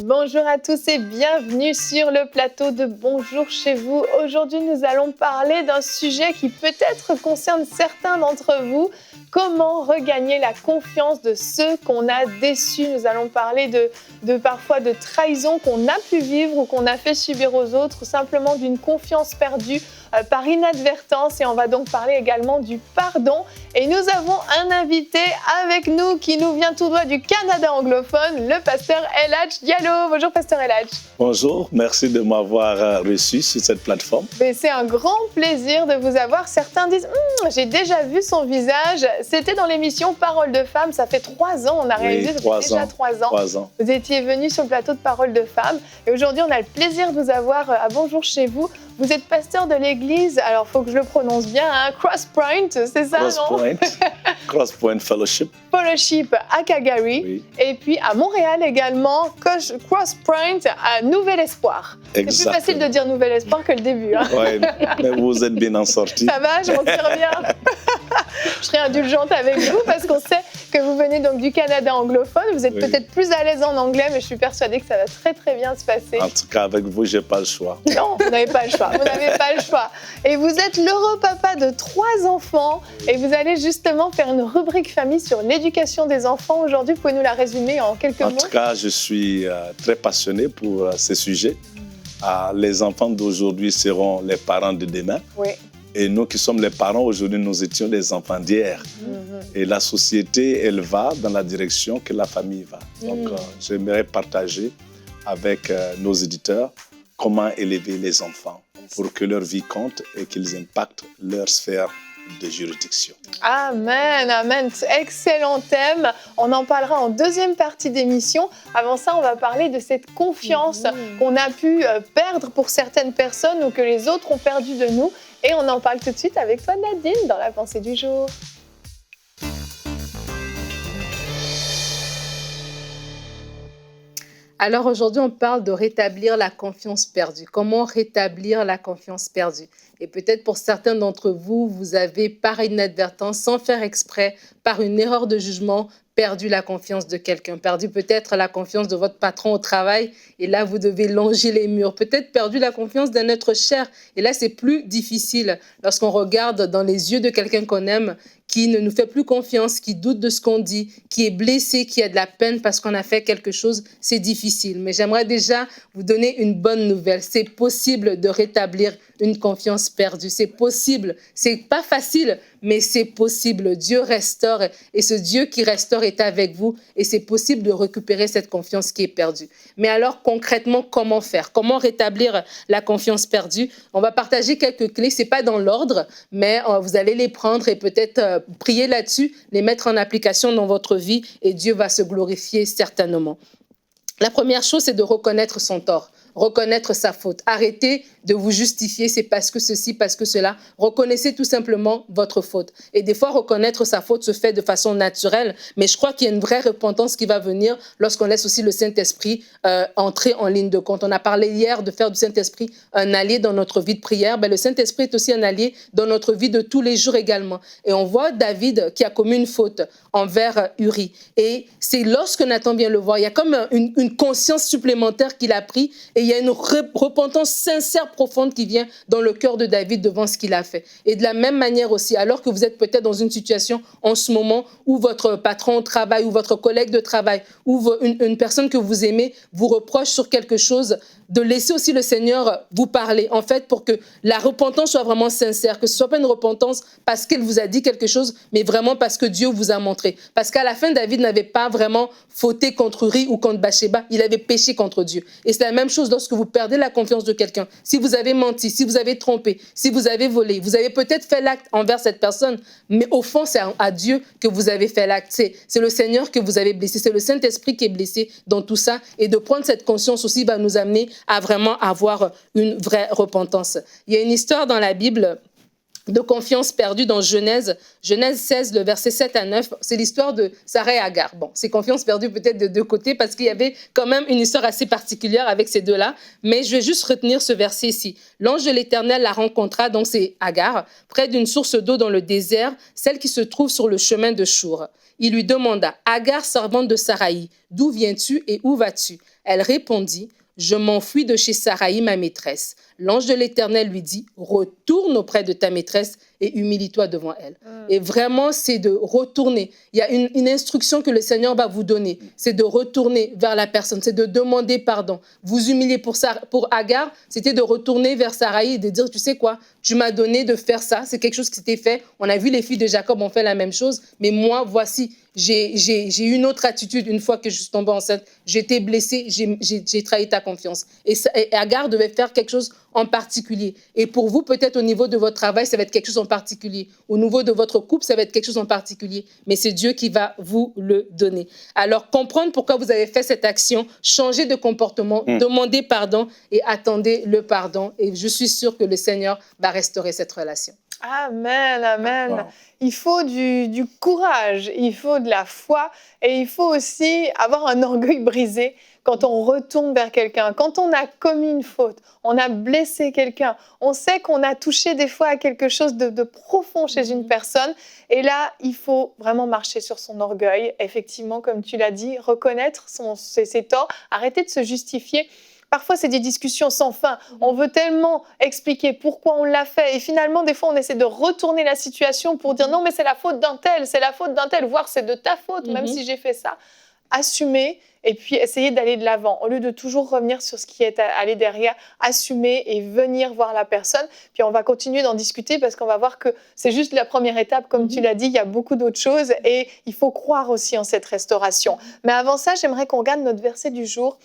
Bonjour à tous et bienvenue sur le plateau de Bonjour chez vous. Aujourd'hui, nous allons parler d'un sujet qui peut-être concerne certains d'entre vous. Comment regagner la confiance de ceux qu'on a déçus? Nous allons parler de parfois de trahison qu'on a pu vivre ou qu'on a fait subir aux autres, simplement d'une confiance perdue par inadvertance. Et on va donc parler également du pardon. Et nous avons un invité avec nous qui nous vient tout droit du Canada anglophone, le pasteur El Hadj Diallo. Bonjour pasteur El Hadj. Bonjour, merci de m'avoir reçu sur cette plateforme. Mais c'est un grand plaisir de vous avoir. Certains disent j'ai déjà vu son visage. C'était dans l'émission Parole de Femmes. Ça fait 3 ans, on a réalisé, ça fait déjà 3 ans. 3 ans. Vous étiez venu sur le plateau de Parole de Femmes. Et aujourd'hui, on a le plaisir de vous avoir à Bonjour chez vous. Vous êtes pasteur de l'église, alors il faut que je le prononce bien, hein, Cross Point, c'est ça, non? Cross Point Fellowship. Fellowship à Calgary, oui. Et puis à Montréal également, Cross Point à Nouvel Espoir. Exactement. C'est plus facile de dire Nouvel Espoir que le début. Hein. Oui, mais vous êtes bien en sortie. Ça va, je m'en tire bien. Je serai indulgente avec vous parce qu'on sait que vous venez donc du Canada anglophone. Vous êtes peut-être plus à l'aise en anglais, mais je suis persuadée que ça va très très bien se passer. En tout cas, avec vous, je n'ai pas le choix. Non, vous n'avez pas le choix. Vous n'avez pas le choix. Et vous êtes l'heureux papa de 3 enfants et vous allez justement faire une rubrique famille sur l'éducation des enfants. Aujourd'hui, pouvez-nous la résumer en quelques mots? En tout cas, je suis très passionné pour ce sujet. Les enfants d'aujourd'hui seront les parents de demain. Oui. Et nous qui sommes les parents, aujourd'hui, nous étions les enfants d'hier. Et la société, elle va dans la direction que la famille va. Donc, j'aimerais partager avec nos éditeurs comment élever les enfants pour que leur vie compte et qu'ils impactent leur sphère de juridiction. Amen, amen. Excellent thème. On en parlera en deuxième partie d'émission. Avant ça, on va parler de cette confiance qu'on a pu perdre pour certaines personnes ou que les autres ont perdu de nous. Et on en parle tout de suite avec toi, Nadine, dans la pensée du jour. Alors aujourd'hui, on parle de rétablir la confiance perdue. Comment rétablir la confiance perdue? Et peut-être pour certains d'entre vous, vous avez par inadvertance, sans faire exprès, par une erreur de jugement, perdu la confiance de quelqu'un, perdu peut-être la confiance de votre patron au travail, et là, vous devez longer les murs. Peut-être perdu la confiance d'un être cher, et là, c'est plus difficile lorsqu'on regarde dans les yeux de quelqu'un qu'on aime, qui ne nous fait plus confiance, qui doute de ce qu'on dit, qui est blessé, qui a de la peine parce qu'on a fait quelque chose, c'est difficile. Mais j'aimerais déjà vous donner une bonne nouvelle. C'est possible de rétablir une confiance perdue. C'est possible. C'est pas facile, mais c'est possible. Dieu restaure et ce Dieu qui restaure est avec vous et c'est possible de récupérer cette confiance qui est perdue. Mais alors, concrètement, comment faire? Comment rétablir la confiance perdue? On va partager quelques clés. C'est pas dans l'ordre, mais vous allez les prendre et peut-être prier là-dessus, les mettre en application dans votre vie et Dieu va se glorifier certainement. La première chose, c'est de reconnaître son tort. Reconnaître sa faute. Arrêtez de vous justifier, c'est parce que ceci, parce que cela. Reconnaissez tout simplement votre faute. Et des fois, reconnaître sa faute se fait de façon naturelle, mais je crois qu'il y a une vraie repentance qui va venir lorsqu'on laisse aussi le Saint-Esprit entrer en ligne de compte. On a parlé hier de faire du Saint-Esprit un allié dans notre vie de prière. Le Saint-Esprit est aussi un allié dans notre vie de tous les jours également. Et on voit David qui a commis une faute envers Uri. Et c'est lorsque Nathan vient le voir, il y a comme une conscience supplémentaire qu'il a pris et il y a une repentance sincère, profonde qui vient dans le cœur de David devant ce qu'il a fait. Et de la même manière aussi, alors que vous êtes peut-être dans une situation en ce moment où votre patron au travail ou votre collègue de travail ou une personne que vous aimez vous reproche sur quelque chose, de laisser aussi le Seigneur vous parler, en fait, pour que la repentance soit vraiment sincère, que ce ne soit pas une repentance parce qu'elle vous a dit quelque chose, mais vraiment parce que Dieu vous a montré. Parce qu'à la fin, David n'avait pas vraiment fauté contre Uri ou contre Bathsheba, il avait péché contre Dieu. Et c'est la même chose lorsque vous perdez la confiance de quelqu'un, si vous avez menti, si vous avez trompé, si vous avez volé, vous avez peut-être fait l'acte envers cette personne, mais au fond, c'est à Dieu que vous avez fait l'acte. C'est le Seigneur que vous avez blessé. C'est le Saint-Esprit qui est blessé dans tout ça. Et de prendre cette conscience aussi va nous amener à vraiment avoir une vraie repentance. Il y a une histoire dans la Bible de confiance perdue dans Genèse 16, le verset 7 à 9. C'est l'histoire de Sarah et Agar. Bon, c'est confiance perdue peut-être de deux côtés parce qu'il y avait quand même une histoire assez particulière avec ces deux-là. Mais je vais juste retenir ce verset ici. L'ange de l'Éternel la rencontra, donc c'est Agar, près d'une source d'eau dans le désert, celle qui se trouve sur le chemin de Chour. Il lui demanda, Agar, servante de Saraï, d'où viens-tu et où vas-tu? Elle répondit, je m'enfuis de chez Saraï, ma maîtresse. L'ange de l'Éternel lui dit, retourne auprès de ta maîtresse et humilie-toi devant elle. Et vraiment, c'est de retourner. Il y a une instruction que le Seigneur va vous donner. C'est de retourner vers la personne. C'est de demander pardon. Vous humilier pour Agar, c'était de retourner vers Saraï et de dire, tu sais quoi, tu m'as donné de faire ça. C'est quelque chose qui s'était fait. On a vu les filles de Jacob ont fait la même chose. Mais moi, voici, j'ai eu une autre attitude une fois que je suis tombée enceinte. J'étais blessée, j'ai trahi ta confiance. Et Agar devait faire quelque chose en particulier. Et pour vous, peut-être au niveau de votre travail, ça va être quelque chose en particulier. Au niveau de votre couple, ça va être quelque chose en particulier. Mais c'est Dieu qui va vous le donner. Alors, comprendre pourquoi vous avez fait cette action, changer de comportement, demander pardon et attendez le pardon. Et je suis sûre que le Seigneur va restaurer cette relation. Amen, amen. Wow. Il faut du courage, il faut de la foi et il faut aussi avoir un orgueil brisé quand on retourne vers quelqu'un, quand on a commis une faute, on a blessé quelqu'un, on sait qu'on a touché des fois à quelque chose de profond chez une personne et là, il faut vraiment marcher sur son orgueil, effectivement, comme tu l'as dit, reconnaître ses torts, arrêter de se justifier. Parfois, c'est des discussions sans fin. On veut tellement expliquer pourquoi on l'a fait. Et finalement, des fois, on essaie de retourner la situation pour dire non, mais c'est la faute d'un tel, voire c'est de ta faute, même si j'ai fait ça. Assumer et puis essayer d'aller de l'avant. Au lieu de toujours revenir sur ce qui est allé derrière, assumer et venir voir la personne. Puis on va continuer d'en discuter parce qu'on va voir que c'est juste la première étape. Comme tu l'as dit, il y a beaucoup d'autres choses et il faut croire aussi en cette restauration. Mais avant ça, j'aimerais qu'on regarde notre verset du jour.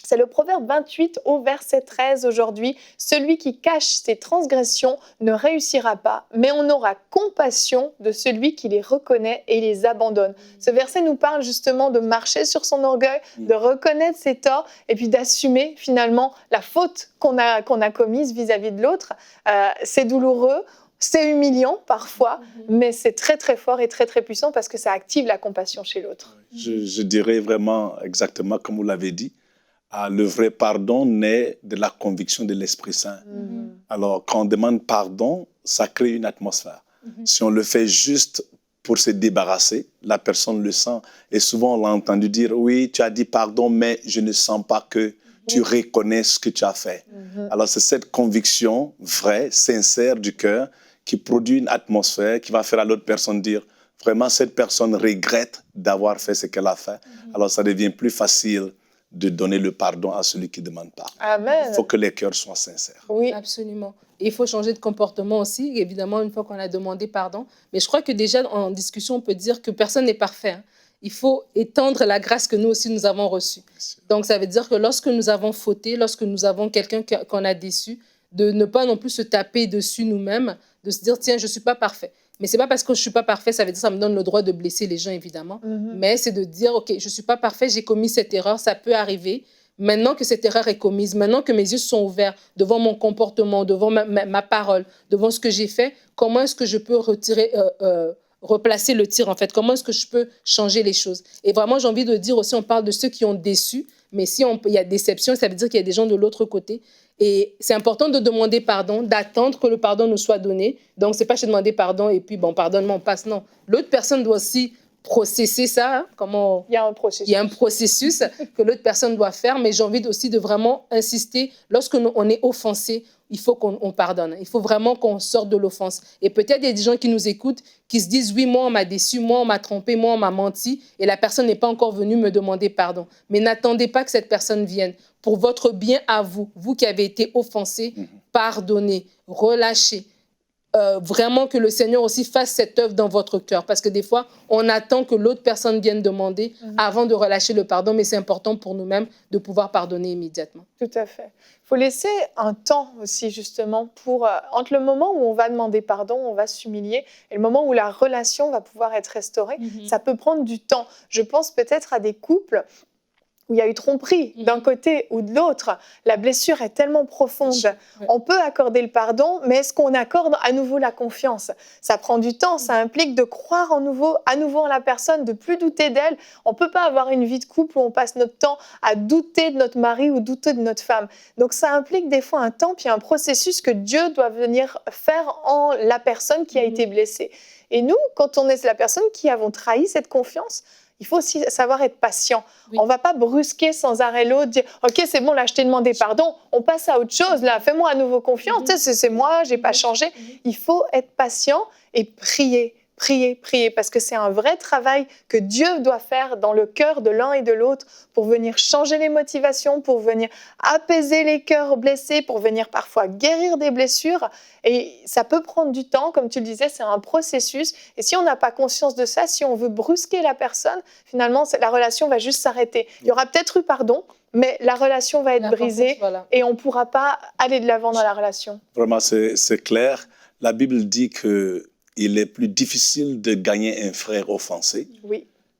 C'est le Proverbe 28 au verset 13 aujourd'hui. Celui qui cache ses transgressions ne réussira pas, mais on aura compassion de celui qui les reconnaît et les abandonne. Ce verset nous parle justement de marcher sur son orgueil, de reconnaître ses torts et puis d'assumer finalement la faute qu'on a commise vis-à-vis de l'autre. C'est douloureux. C'est humiliant parfois, mais c'est très très fort et très très puissant parce que ça active la compassion chez l'autre. Je dirais vraiment exactement comme vous l'avez dit. Le vrai pardon naît de la conviction de l'Esprit Saint. Alors, quand on demande pardon, ça crée une atmosphère. Si on le fait juste pour se débarrasser, la personne le sent. Et souvent, on l'a entendu dire, oui, tu as dit pardon, mais je ne sens pas que tu reconnais ce que tu as fait. Alors, c'est cette conviction vraie, sincère du cœur qui produit une atmosphère qui va faire à l'autre personne dire, vraiment, cette personne regrette d'avoir fait ce qu'elle a fait. Alors, ça devient plus facile de donner le pardon à celui qui demande pardon. Amen. Il faut que les cœurs soient sincères. Oui, Absolument. Et il faut changer de comportement aussi, évidemment, une fois qu'on a demandé pardon. Mais je crois que déjà, en discussion, on peut dire que personne n'est parfait. Hein. Il faut étendre la grâce que nous aussi, nous avons reçue. Donc, ça veut dire que lorsque nous avons fauté, lorsque nous avons quelqu'un qu'on a déçu, de ne pas non plus se taper dessus nous-mêmes, de se dire, tiens, je ne suis pas parfait. Mais ce n'est pas parce que je ne suis pas parfait, ça veut dire que ça me donne le droit de blesser les gens, évidemment. Mais c'est de dire, OK, je ne suis pas parfait, j'ai commis cette erreur, ça peut arriver. Maintenant que cette erreur est commise, maintenant que mes yeux sont ouverts devant mon comportement, devant ma parole, devant ce que j'ai fait, comment est-ce que je peux replacer le tir, en fait? Comment est-ce que je peux changer les choses? Et vraiment, j'ai envie de dire aussi, on parle de ceux qui ont déçu, mais si il y a déception, ça veut dire qu'il y a des gens de l'autre côté. Et c'est important de demander pardon, d'attendre que le pardon nous soit donné. Donc, ce n'est pas je demander pardon et puis, bon, pardonne-moi, on passe. Non. L'autre personne doit aussi processer ça. Hein, il y a un processus. Il y a un processus que l'autre personne doit faire, mais j'ai envie aussi de vraiment insister. Lorsque on est offensé, il faut qu'on pardonne. Il faut vraiment qu'on sorte de l'offense. Et peut-être il y a des gens qui nous écoutent, qui se disent, oui, moi, on m'a déçu, moi, on m'a trompé, moi, on m'a menti, et la personne n'est pas encore venue me demander pardon. Mais n'attendez pas que cette personne vienne. Pour votre bien à vous, vous qui avez été offensé, pardonnez, relâchez. vraiment que le Seigneur aussi fasse cette œuvre dans votre cœur. Parce que des fois, on attend que l'autre personne vienne demander avant de relâcher le pardon, mais c'est important pour nous-mêmes de pouvoir pardonner immédiatement. Tout à fait. Il faut laisser un temps aussi, justement, pour, entre le moment où on va demander pardon, on va s'humilier, et le moment où la relation va pouvoir être restaurée. Ça peut prendre du temps. Je pense peut-être à des couples où il y a eu tromperie d'un côté ou de l'autre. La blessure est tellement profonde. On peut accorder le pardon, mais est-ce qu'on accorde à nouveau la confiance? Ça prend du temps, ça implique de croire à nouveau en la personne, de plus douter d'elle. On ne peut pas avoir une vie de couple où on passe notre temps à douter de notre mari ou douter de notre femme. Donc ça implique des fois un temps, puis un processus que Dieu doit venir faire en la personne qui a été blessée. Et nous, quand on est la personne qui avons trahi cette confiance, il faut aussi savoir être patient. On ne va pas brusquer sans arrêt l'autre, dire « Ok, c'est bon, là, je t'ai demandé pardon, on passe à autre chose, là, fais-moi à nouveau confiance, c'est moi, je n'ai pas changé. » Il faut être patient et prier. Prier, parce que c'est un vrai travail que Dieu doit faire dans le cœur de l'un et de l'autre pour venir changer les motivations, pour venir apaiser les cœurs blessés, pour venir parfois guérir des blessures. Et ça peut prendre du temps, comme tu le disais, c'est un processus. Et si on n'a pas conscience de ça, si on veut brusquer la personne, finalement, la relation va juste s'arrêter. Il y aura peut-être eu pardon, mais la relation va être brisée et on ne pourra pas aller de l'avant dans la relation. Vraiment, c'est clair. La Bible dit qu'il est plus difficile de gagner un frère offensé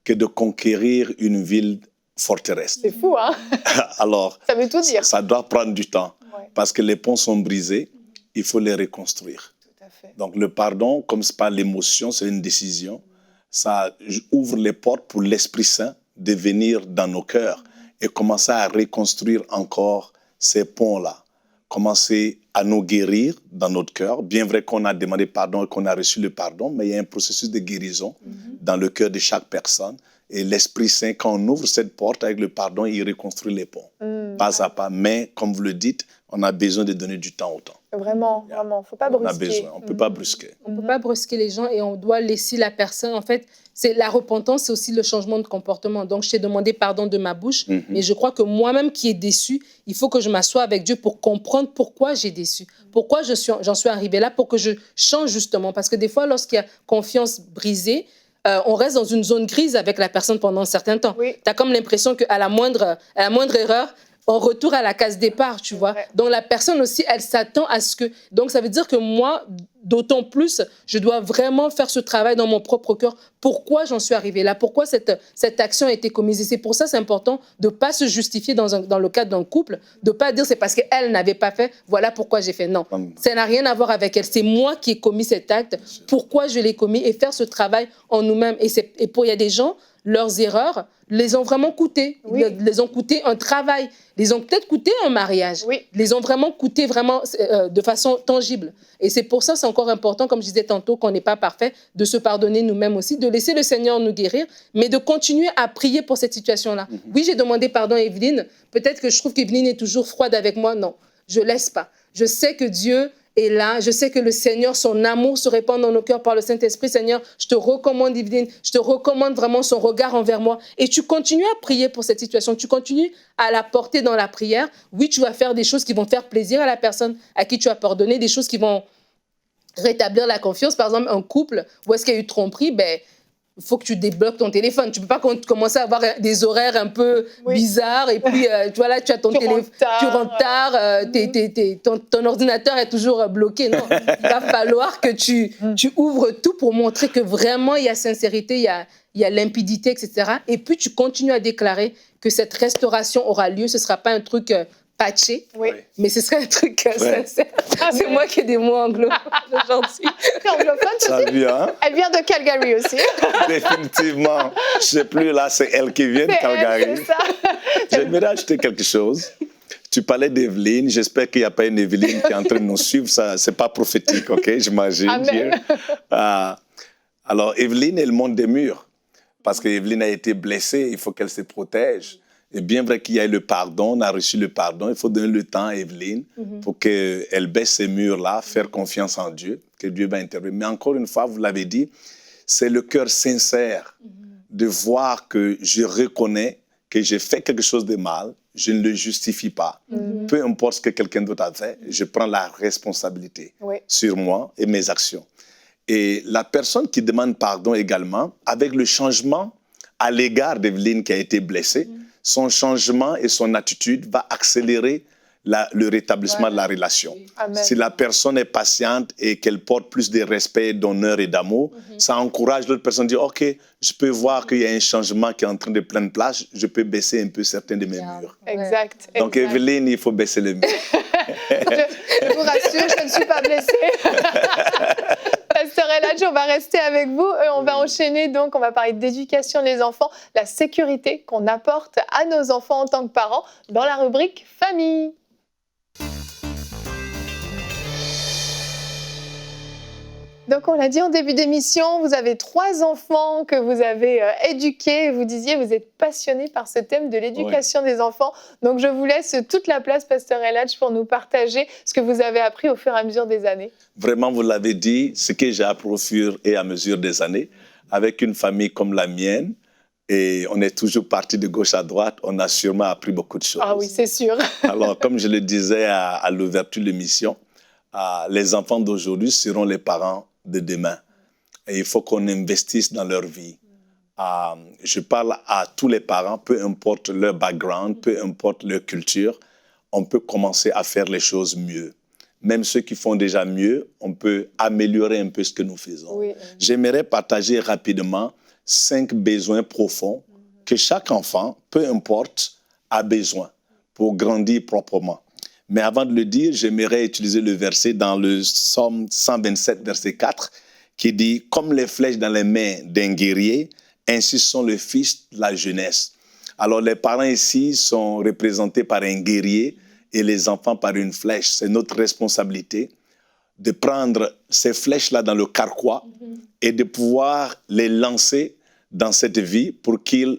que de conquérir une ville forteresse. C'est fou, hein? Alors, ça veut tout dire. Ça doit prendre du temps parce que les ponts sont brisés, il faut les reconstruire. Tout à fait. Donc, le pardon, comme ce n'est pas l'émotion, c'est une décision, ça ouvre les portes pour l'Esprit Saint de venir dans nos cœurs et commencer à reconstruire encore ces ponts-là. Commencer à nous guérir dans notre cœur. Bien vrai qu'on a demandé pardon et qu'on a reçu le pardon, mais il y a un processus de guérison dans le cœur de chaque personne. Et l'Esprit Saint, quand on ouvre cette porte avec le pardon, il reconstruit les ponts, pas à pas. Mais, comme vous le dites, on a besoin de donner du temps au temps. Vraiment, vraiment. Il ne faut pas brusquer. On a besoin, on ne peut pas brusquer. On ne peut pas brusquer les gens et on doit laisser la personne. En fait, la repentance, c'est aussi le changement de comportement. Donc, je t'ai demandé pardon de ma bouche, mais je crois que moi-même qui est déçu, il faut que je m'assoie avec Dieu pour comprendre pourquoi j'ai déçu, pourquoi j'en suis arrivée là, pour que je change justement. Parce que des fois, lorsqu'il y a confiance brisée, on reste dans une zone grise avec la personne pendant un certain temps. Tu as comme l'impression qu'à la moindre erreur, on retourne à la case départ, tu vois. Donc, la personne aussi, elle s'attend à ce que... Donc, ça veut dire que moi, d'autant plus, je dois vraiment faire ce travail dans mon propre cœur. Pourquoi j'en suis arrivée là? Pourquoi cette action a été commise? Et c'est pour ça, c'est important de ne pas se justifier dans le cadre d'un couple, de ne pas dire c'est parce qu'elle n'avait pas fait, voilà pourquoi j'ai fait. Non, ça n'a rien à voir avec elle. C'est moi qui ai commis cet acte, pourquoi je l'ai commis, et faire ce travail en nous-mêmes. Et il y a des gens, leurs erreurs les ont vraiment coûté. Les ont coûté un travail. Les ont peut-être coûté un mariage. Les ont vraiment coûté de façon tangible. Et c'est pour ça, c'est encore important, comme je disais tantôt, qu'on n'est pas parfait, de se pardonner nous-mêmes aussi, de laisser le Seigneur nous guérir, mais de continuer à prier pour cette situation-là. Oui, j'ai demandé pardon à Evelyne. Peut-être que je trouve qu'Evelyne est toujours froide avec moi. Non, je ne laisse pas. Je sais que Dieu est là. Je sais que le Seigneur, son amour se répand dans nos cœurs par le Saint-Esprit. Seigneur, je te recommande, Evelyne, je te recommande vraiment son regard envers moi. Et tu continues à prier pour cette situation. Tu continues à la porter dans la prière. Oui, tu vas faire des choses qui vont faire plaisir à la personne à qui tu as pardonné, des choses qui vont rétablir la confiance. Par exemple, un couple où est-ce qu'il y a eu tromperie, il faut que tu débloques ton téléphone. Tu ne peux pas commencer à avoir des horaires un peu bizarres et puis tu vois là, tu as ton téléphone, tu rentres tard, ton ordinateur est toujours bloqué. Non, il va falloir que tu ouvres tout pour montrer que vraiment il y a sincérité, il y a limpidité, etc. Et puis tu continues à déclarer que cette restauration aura lieu. Ce ne sera pas un truc patché, mais ce serait un truc sincère. C'est moi qui ai des mots anglo aujourd'hui. Ça vient. Elle vient de Calgary aussi. Définitivement. Je ne sais plus, là, c'est elle qui vient de Calgary. J'aimerais ajouter quelque chose. Tu parlais d'Evelyne. J'espère qu'il n'y a pas une Evelyne qui est en train de nous suivre. Ce n'est pas prophétique, OK? J'imagine. Alors, Evelyne, elle monte des murs. Parce qu'Evelyne a été blessée. Il faut qu'elle se protège. Et bien vrai qu'il y ait le pardon, on a reçu le pardon, il faut donner le temps à Evelyne pour qu'elle baisse ces murs-là, faire confiance en Dieu, que Dieu va intervenir. Mais encore une fois, vous l'avez dit, c'est le cœur sincère de voir que je reconnais que j'ai fait quelque chose de mal, je ne le justifie pas. Peu importe ce que quelqu'un d'autre a fait, je prends la responsabilité sur moi et mes actions. Et la personne qui demande pardon également, avec le changement à l'égard d'Evelyne qui a été blessée, son changement et son attitude va accélérer le rétablissement de la relation. Amen. Si la personne est patiente et qu'elle porte plus de respect, d'honneur et d'amour, ça encourage l'autre personne à dire « Ok, je peux voir qu'il y a un changement qui est en train de prendre place, je peux baisser un peu certains de mes murs. » Exact. Donc, Evelyne, il faut baisser les murs. Je vous rassure, je ne suis pas blessée. Pasteur Eladj, on va rester avec vous et on va enchaîner. Donc, on va parler d'éducation des enfants, la sécurité qu'on apporte à nos enfants en tant que parents dans la rubrique famille. Donc, on l'a dit en début d'émission, vous avez 3 enfants que vous avez éduqués. Vous disiez, vous êtes passionné par ce thème de l'éducation des enfants. Donc, je vous laisse toute la place, Pasteur Eladj, pour nous partager ce que vous avez appris au fur et à mesure des années. Vraiment, vous l'avez dit, ce que j'ai appris au fur et à mesure des années, avec une famille comme la mienne, et on est toujours parti de gauche à droite, on a sûrement appris beaucoup de choses. Ah oui, c'est sûr. Alors, comme je le disais à l'ouverture de l'émission, les enfants d'aujourd'hui seront les parents de demain. Et il faut qu'on investisse dans leur vie. Je parle à tous les parents, peu importe leur background, peu importe leur culture, on peut commencer à faire les choses mieux. Même ceux qui font déjà mieux, on peut améliorer un peu ce que nous faisons. Oui. J'aimerais partager rapidement 5 besoins profonds que chaque enfant, peu importe, a besoin pour grandir proprement. Mais avant de le dire, j'aimerais utiliser le verset dans le Psaume 127, verset 4, qui dit « Comme les flèches dans les mains d'un guerrier, ainsi sont les fils de la jeunesse. » Alors, les parents ici sont représentés par un guerrier et les enfants par une flèche. C'est notre responsabilité de prendre ces flèches-là dans le carquois et de pouvoir les lancer dans cette vie pour qu'ils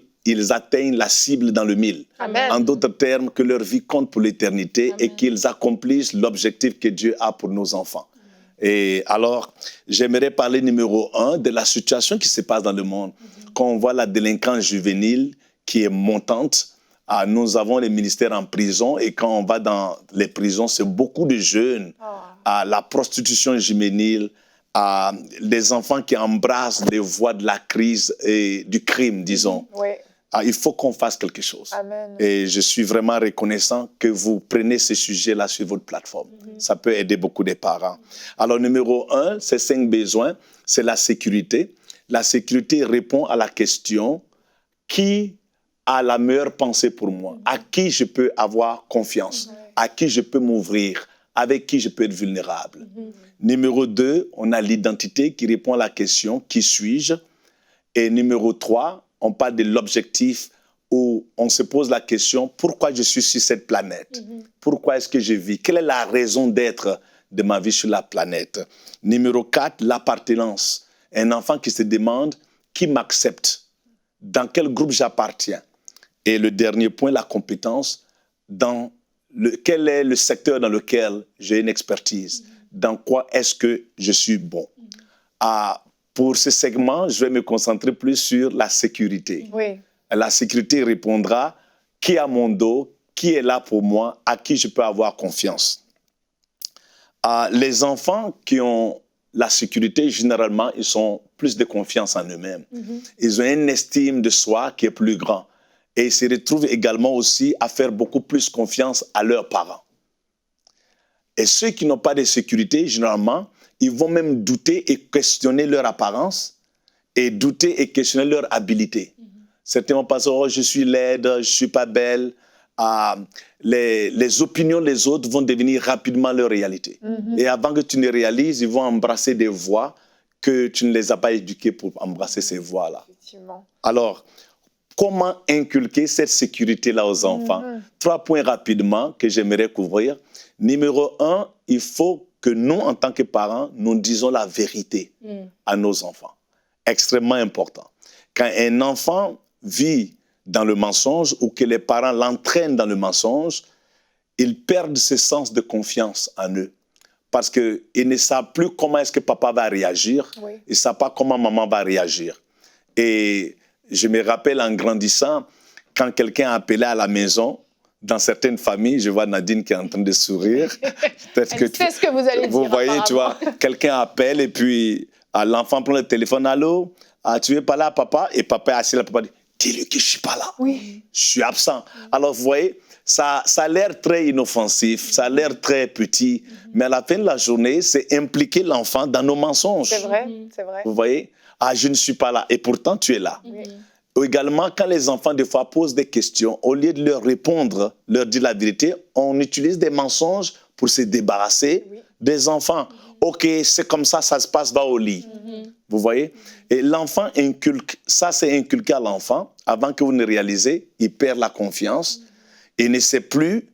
atteignent la cible dans le mille. Amen. En d'autres termes, que leur vie compte pour l'éternité et qu'ils accomplissent l'objectif que Dieu a pour nos enfants. Et alors, j'aimerais parler numéro 1 de la situation qui se passe dans le monde. Quand on voit la délinquance juvénile qui est montante, nous avons les ministères en prison et quand on va dans les prisons, c'est beaucoup de jeunes. La prostitution juvénile, des enfants qui embrassent les voies de la crise et du crime, disons. Oui. Il faut qu'on fasse quelque chose. Amen. Et je suis vraiment reconnaissant que vous preniez ce sujet-là sur votre plateforme. Ça peut aider beaucoup de parents. Alors, numéro 1, ces 5 besoins, c'est la sécurité. La sécurité répond à la question « Qui a la meilleure pensée pour moi? À qui je peux avoir confiance? À qui je peux m'ouvrir? Avec qui je peux être vulnérable? » Numéro 2, on a l'identité qui répond à la question « Qui suis-je » Et numéro 3, on parle de l'objectif où on se pose la question « Pourquoi je suis sur cette planète? Pourquoi est-ce que je vis? Quelle est la raison d'être de ma vie sur la planète ?» Numéro 4, l'appartenance. Un enfant qui se demande « Qui m'accepte? Dans quel groupe j'appartiens ?» Et le dernier point, la compétence. Quel est le secteur dans lequel j'ai une expertise? Dans quoi est-ce que je suis bon? Pour ce segment, je vais me concentrer plus sur la sécurité. Oui. La sécurité répondra qui est à mon dos, qui est là pour moi, à qui je peux avoir confiance. Les enfants qui ont la sécurité, généralement, ils ont plus de confiance en eux-mêmes. Ils ont une estime de soi qui est plus grande. Et ils se retrouvent également aussi à faire beaucoup plus confiance à leurs parents. Et ceux qui n'ont pas de sécurité, généralement, ils vont même douter et questionner leur apparence et douter et questionner leur habileté. Certains vont penser, oh, je suis laide, je ne suis pas belle. Les opinions des autres vont devenir rapidement leur réalité. Et avant que tu ne réalises, ils vont embrasser des voies que tu ne les as pas éduqués pour embrasser ces voies-là. Alors, comment inculquer cette sécurité-là aux enfants? 3 points rapidement que j'aimerais couvrir. Numéro 1, il faut que nous, en tant que parents, nous disons la vérité à nos enfants. Extrêmement important. Quand un enfant vit dans le mensonge ou que les parents l'entraînent dans le mensonge, ils perdent ce sens de confiance en eux. Parce qu'ils ne savent plus comment est-ce que papa va réagir. Ils ne savent pas comment maman va réagir. Et je me rappelle en grandissant quand quelqu'un a appelé à la maison, dans certaines familles, je vois Nadine qui est en train de sourire. Peut-être que c'est ce que vous allez dire. Vous voyez, tu vois, quelqu'un appelle et puis l'enfant prend le téléphone. Allô, tu veux parler à papa? Et papa est assis là, papa dit, dis-lui que je ne suis pas là. Oui. Je suis absent. Alors, vous voyez, ça a l'air très inoffensif, ça a l'air très petit, mais à la fin de la journée, c'est impliquer l'enfant dans nos mensonges. C'est vrai, c'est vrai. Vous voyez? Ah, je ne suis pas là. Et pourtant, tu es là. Oui. Ou également, quand les enfants, des fois, posent des questions, au lieu de leur répondre, leur dire la vérité, on utilise des mensonges pour se débarrasser des enfants. OK, c'est comme ça se passe, va au lit. Vous voyez? Et l'enfant inculque, ça c'est inculqué à l'enfant, avant que vous ne réalisez, il perd la confiance, il ne sait plus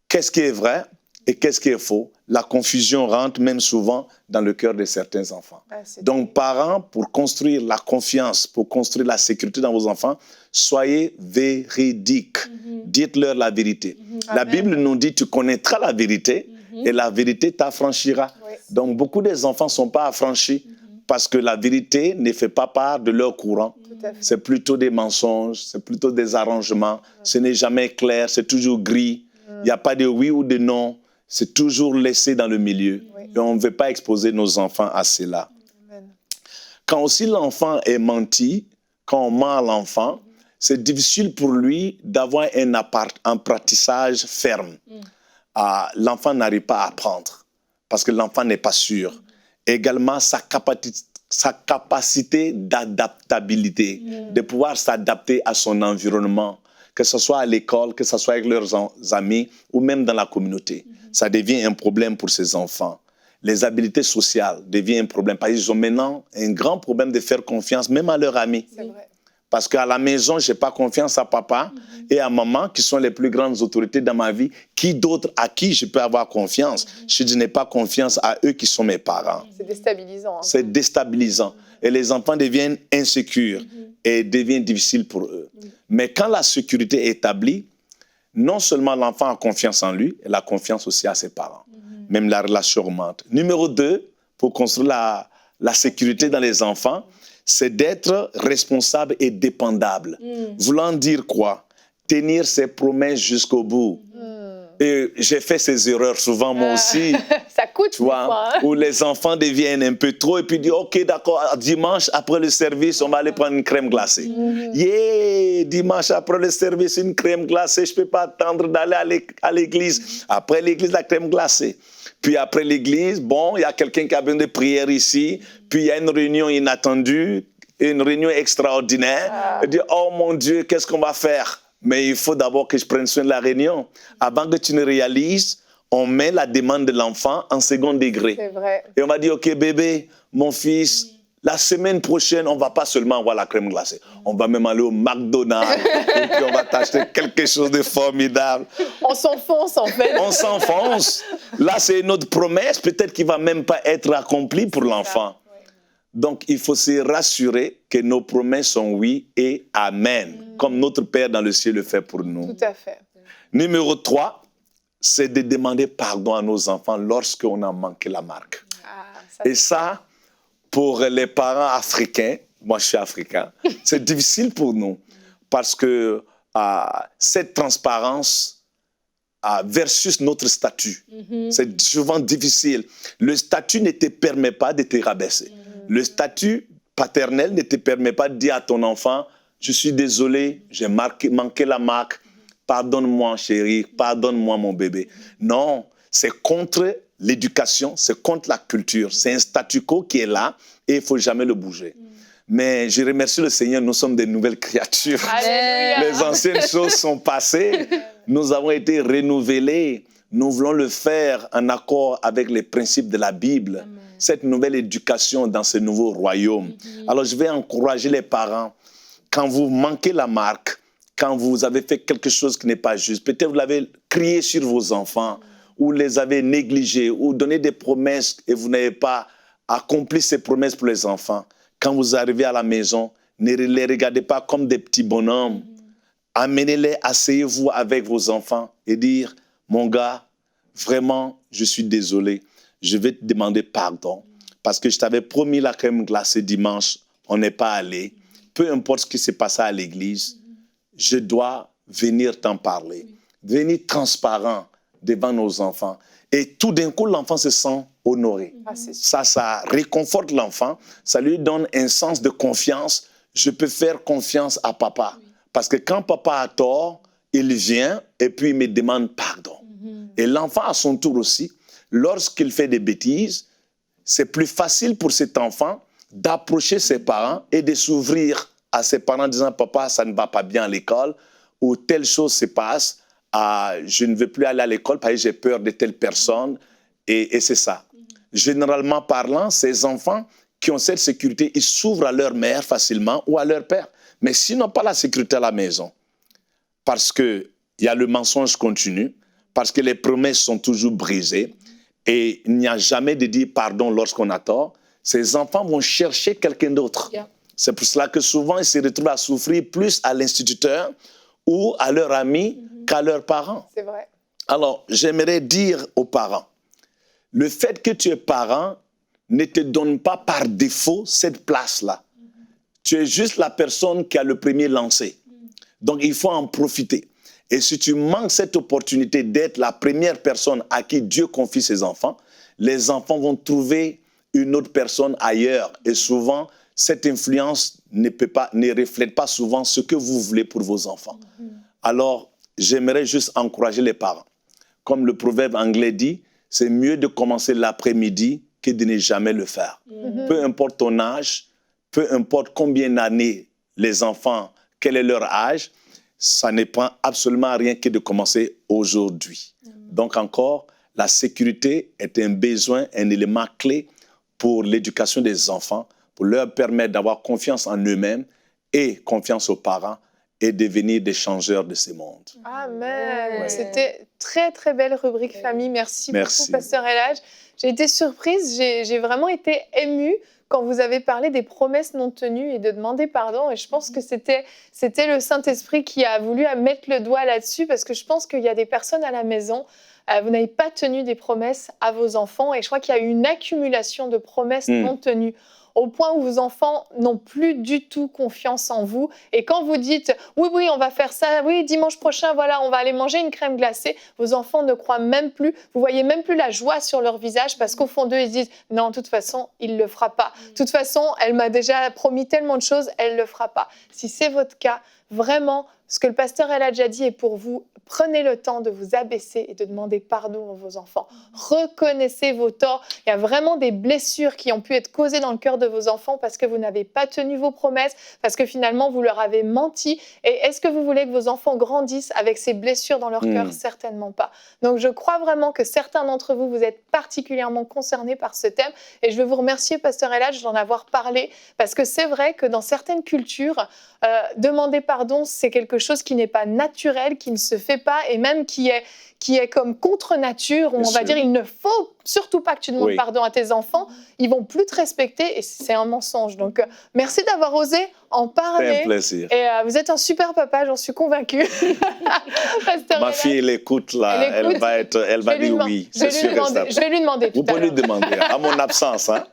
qu'est-ce qui est vrai et qu'est-ce qui est faux. La confusion rentre même souvent dans le cœur de certains enfants. Donc, parents, pour construire la confiance, pour construire la sécurité dans vos enfants, soyez véridiques. Dites-leur la vérité. La Bible nous dit, tu connaîtras la vérité et la vérité t'affranchira. Donc, beaucoup des enfants ne sont pas affranchis parce que la vérité ne fait pas part de leur courant. C'est plutôt des mensonges, c'est plutôt des arrangements. Ce n'est jamais clair, c'est toujours gris. Il n'y a pas de oui ou de non. C'est toujours laissé dans le milieu. Et on ne veut pas exposer nos enfants à cela. Quand aussi l'enfant est menti, quand on ment à l'enfant, c'est difficile pour lui d'avoir un apprentissage ferme. L'enfant n'arrive pas à apprendre parce que l'enfant n'est pas sûr. Également, sa capacité d'adaptabilité, de pouvoir s'adapter à son environnement, que ce soit à l'école, que ce soit avec leurs amis ou même dans la communauté. Ça devient un problème pour ces enfants. Les habiletés sociales deviennent un problème parce qu'ils ont maintenant un grand problème de faire confiance même à leurs amis. C'est vrai. Parce qu'à la maison, je n'ai pas confiance à papa et à maman, qui sont les plus grandes autorités dans ma vie. Qui d'autre à qui je peux avoir confiance? Je n'ai pas confiance à eux qui sont mes parents. C'est déstabilisant. C'est déstabilisant. Et les enfants deviennent insécures et deviennent difficiles pour eux. Mais quand la sécurité est établie, non seulement l'enfant a confiance en lui, il a confiance aussi à ses parents. Même la relation augmente. Numéro 2, pour construire la sécurité dans les enfants, c'est d'être responsable et dépendable. Voulant dire quoi? Tenir ses promesses jusqu'au bout. Et j'ai fait ces erreurs souvent, moi aussi. Ça coûte, tu vois, fois, hein? où les enfants deviennent un peu trop et puis disent, OK, d'accord, dimanche, après le service, on va aller prendre une crème glacée. Yeah, dimanche, après le service, une crème glacée, je ne peux pas attendre d'aller à l'église. Après l'église, la crème glacée. Puis après l'église, bon, il y a quelqu'un qui a besoin de prière ici. Puis il y a une réunion inattendue, une réunion extraordinaire. Il dit, oh mon Dieu, qu'est-ce qu'on va faire? Mais il faut d'abord que je prenne soin de la réunion. Avant que tu ne réalises, on met la demande de l'enfant en second degré. C'est vrai. Et on va dire, OK, bébé, mon fils, la semaine prochaine, on ne va pas seulement avoir la crème glacée. On va même aller au McDonald's et puis on va t'acheter quelque chose de formidable. On s'enfonce, en fait. On s'enfonce. Là, c'est notre promesse, peut-être qui ne va même pas être accomplie pour l'enfant. Donc, il faut se rassurer que nos promesses sont oui et amen, comme notre Père dans le ciel le fait pour nous. Tout à fait. Numéro 3, c'est de demander pardon à nos enfants lorsqu'on a manqué la marque. Et ça, pour les parents africains, moi je suis africain, c'est difficile pour nous parce que cette transparence versus notre statut, c'est souvent difficile. Le statut ne te permet pas de te rabaisser. Le statut paternel ne te permet pas de dire à ton enfant, je suis désolé, j'ai manqué la marque, pardonne-moi chérie, pardonne-moi mon bébé. Non, c'est contre l'éducation, c'est contre la culture. C'est un statu quo qui est là et il ne faut jamais le bouger. Mais je remercie le Seigneur, nous sommes des nouvelles créatures. Alléluia. Les anciennes choses sont passées, nous avons été renouvelés. Nous voulons le faire en accord avec les principes de la Bible. Amen. Cette nouvelle éducation dans ce nouveau royaume. Alors je vais encourager les parents, quand vous manquez la marque, quand vous avez fait quelque chose qui n'est pas juste, peut-être vous l'avez crié sur vos enfants, ou les avez négligés, ou donné des promesses et vous n'avez pas accompli ces promesses pour les enfants. Quand vous arrivez à la maison, ne les regardez pas comme des petits bonhommes. Amenez-les, asseyez-vous avec vos enfants et dire, mon gars, vraiment, je suis désolé. Je vais te demander pardon parce que je t'avais promis la crème glacée dimanche. On n'est pas allé. Peu importe ce qui s'est passé à l'église, je dois venir t'en parler. Venir transparent devant nos enfants. Et tout d'un coup, l'enfant se sent honoré. Ça réconforte l'enfant. Ça lui donne un sens de confiance. Je peux faire confiance à papa. Parce que quand papa a tort, il vient et puis il me demande pardon. Et l'enfant, à son tour aussi, lorsqu'il fait des bêtises, c'est plus facile pour cet enfant d'approcher ses parents et de s'ouvrir à ses parents en disant « Papa, ça ne va pas bien à l'école » ou « Telle chose se passe, je ne veux plus aller à l'école parce que j'ai peur de telle personne. » Et c'est ça. Généralement parlant, ces enfants qui ont cette sécurité, ils s'ouvrent à leur mère facilement ou à leur père. Mais s'ils n'ont pas la sécurité à la maison, parce qu'il y a le mensonge continu, parce que les promesses sont toujours brisées, et il n'y a jamais de dire pardon lorsqu'on a tort, ces enfants vont chercher quelqu'un d'autre. C'est pour cela que souvent, ils se retrouvent à souffrir plus à l'instituteur ou à leur ami qu'à leurs parents. C'est vrai. Alors, j'aimerais dire aux parents, le fait que tu es parent ne te donne pas par défaut cette place-là. Tu es juste la personne qui a le premier lancé. Donc, il faut en profiter. Et si tu manques cette opportunité d'être la première personne à qui Dieu confie ses enfants, les enfants vont trouver une autre personne ailleurs. Et souvent, cette influence ne reflète pas souvent ce que vous voulez pour vos enfants. Alors, j'aimerais juste encourager les parents. Comme le proverbe anglais dit, c'est mieux de commencer l'après-midi que de ne jamais le faire. Peu importe ton âge, peu importe combien d'années les enfants, quel est leur âge, ça ne prend absolument rien que de commencer aujourd'hui. Donc encore, la sécurité est un besoin, un élément clé pour l'éducation des enfants, pour leur permettre d'avoir confiance en eux-mêmes et confiance aux parents et devenir des changeurs de ce monde. Amen. Ouais. C'était très, très belle rubrique famille. Merci beaucoup, Pasteur Elhadj. J'ai été surprise, j'ai vraiment été émue quand vous avez parlé des promesses non tenues et de demander pardon. Et je pense que c'était le Saint-Esprit qui a voulu mettre le doigt là-dessus, parce que je pense qu'il y a des personnes à la maison, vous n'avez pas tenu des promesses à vos enfants. Et je crois qu'il y a eu une accumulation de promesses non tenues, au point où vos enfants n'ont plus du tout confiance en vous. Et quand vous dites « oui, on va faire ça, oui, dimanche prochain, voilà, on va aller manger une crème glacée », vos enfants ne croient même plus, vous voyez même plus la joie sur leur visage, parce qu'au fond d'eux, ils se disent « non, de toute façon, il ne le fera pas. De toute façon, elle m'a déjà promis tellement de choses, elle ne le fera pas. » Si c'est votre cas, vraiment, ce que le pasteur Elhadj a dit est pour vous. Prenez le temps de vous abaisser et de demander pardon à vos enfants. Reconnaissez vos torts. Il y a vraiment des blessures qui ont pu être causées dans le cœur de vos enfants parce que vous n'avez pas tenu vos promesses, parce que finalement, vous leur avez menti. Et est-ce que vous voulez que vos enfants grandissent avec ces blessures dans leur cœur? Certainement pas. Donc, je crois vraiment que certains d'entre vous, vous êtes particulièrement concernés par ce thème. Et je veux vous remercier, pasteur Elhadj, d'en avoir parlé, parce que c'est vrai que dans certaines cultures, demander pardon, c'est quelque chose qui n'est pas naturel, qui ne se fait pas, et même qui est comme contre nature, où on va dire il ne faut surtout pas que tu demandes pardon à tes enfants, ils vont plus te respecter, et c'est un mensonge. Donc merci d'avoir osé en parler. C'est un plaisir. Et vous êtes un super papa, j'en suis convaincue. Ma fille, elle écoute là, elle va dire oui. Je vais lui demander tout à l'heure. Vous pouvez lui demander, à mon absence. Hein.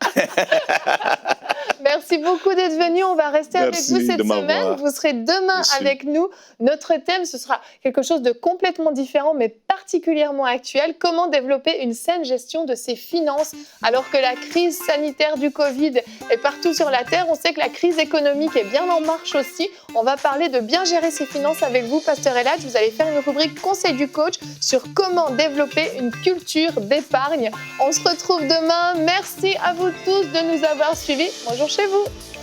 Merci beaucoup d'être venu. On va rester avec vous cette semaine. Vous serez demain avec nous. Notre thème, ce sera quelque chose de complètement différent, mais particulièrement actuel. Comment développer une saine gestion de ses finances alors que la crise sanitaire du Covid est partout sur la Terre. On sait que la crise économique est bien en marche aussi. On va parler de bien gérer ses finances avec vous, pasteur Elhadj. Vous allez faire une rubrique Conseil du coach sur comment développer une culture d'épargne. On se retrouve demain. Merci à vous tous de nous avoir suivis. Bonjour chez vous.